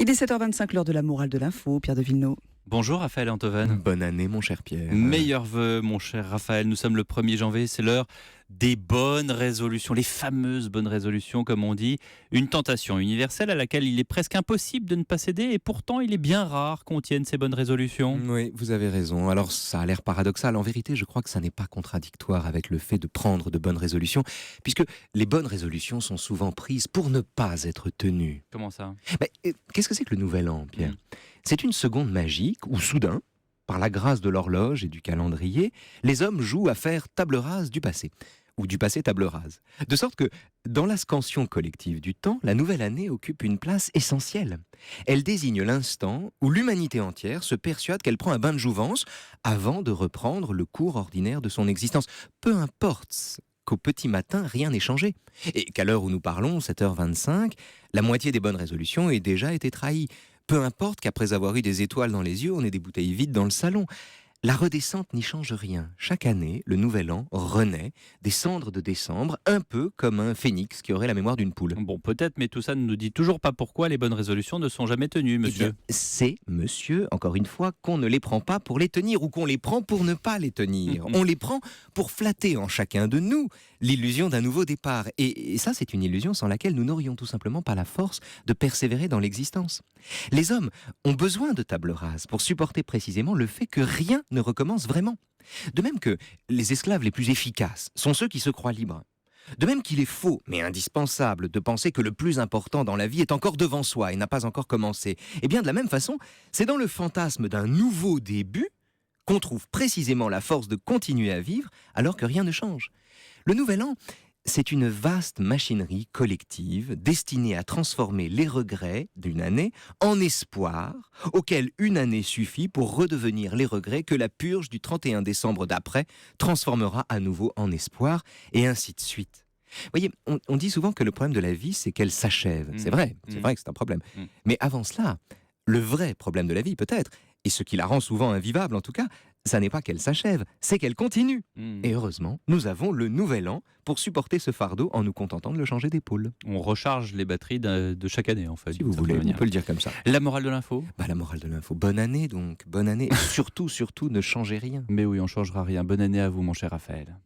Il est 7h25, l'heure de la morale de l'info. Pierre de Villeneuve. Bonjour Raphaël Antoven. Bonne année mon cher Pierre. Meilleurs vœux mon cher Raphaël, nous sommes le 1er janvier, c'est l'heure des bonnes résolutions, les fameuses bonnes résolutions comme on dit, une tentation universelle à laquelle il est presque impossible de ne pas céder et pourtant il est bien rare qu'on tienne ces bonnes résolutions. Oui, vous avez raison. Alors ça a l'air paradoxal. En vérité, je crois que ça n'est pas contradictoire avec le fait de prendre de bonnes résolutions, puisque les bonnes résolutions sont souvent prises pour ne pas être tenues. Comment ça? Qu'est-ce que c'est que le Nouvel An, Pierre? C'est une seconde magique où soudain, par la grâce de l'horloge et du calendrier, les hommes jouent à faire table rase du passé. Ou du passé table rase. De sorte que, dans la scansion collective du temps, la nouvelle année occupe une place essentielle. Elle désigne l'instant où l'humanité entière se persuade qu'elle prend un bain de jouvence avant de reprendre le cours ordinaire de son existence. Peu importe qu'au petit matin, rien n'ait changé. Et qu'à l'heure où nous parlons, 7h25, la moitié des bonnes résolutions ait déjà été trahie. Peu importe qu'après avoir eu des étoiles dans les yeux, on ait des bouteilles vides dans le salon. La redescente n'y change rien. Chaque année, le nouvel an renaît des cendres de décembre, un peu comme un phénix qui aurait la mémoire d'une poule. Bon, peut-être, mais tout ça ne nous dit toujours pas pourquoi les bonnes résolutions ne sont jamais tenues, monsieur. Eh bien, c'est, monsieur, encore une fois, qu'on ne les prend pas pour les tenir ou qu'on les prend pour ne pas les tenir. On les prend pour flatter en chacun de nous l'illusion d'un nouveau départ. Et ça, c'est une illusion sans laquelle nous n'aurions tout simplement pas la force de persévérer dans l'existence. Les hommes ont besoin de table rase pour supporter précisément le fait que rien ne recommence vraiment. De même que les esclaves les plus efficaces sont ceux qui se croient libres. De même qu'il est faux, mais indispensable, de penser que le plus important dans la vie est encore devant soi et n'a pas encore commencé. Et bien de la même façon, c'est dans le fantasme d'un nouveau début qu'on trouve précisément la force de continuer à vivre alors que rien ne change. Le Nouvel An, c'est une vaste machinerie collective destinée à transformer les regrets d'une année en espoir, auquel une année suffit pour redevenir les regrets que la purge du 31 décembre d'après transformera à nouveau en espoir, et ainsi de suite. Vous voyez, on dit souvent que le problème de la vie, c'est qu'elle s'achève. C'est vrai que c'est un problème. Mais avant cela, le vrai problème de la vie, peut-être, et ce qui la rend souvent invivable en tout cas, ça n'est pas qu'elle s'achève, c'est qu'elle continue. Et heureusement, nous avons le Nouvel An pour supporter ce fardeau en nous contentant de le changer d'épaule. On recharge les batteries de chaque année, en fait. Si vous voulez, on peut le dire comme ça. La morale de l'info? La morale de l'info, bonne année donc, bonne année. Et surtout, ne changez rien. Mais oui, on ne changera rien. Bonne année à vous, mon cher Raphaël.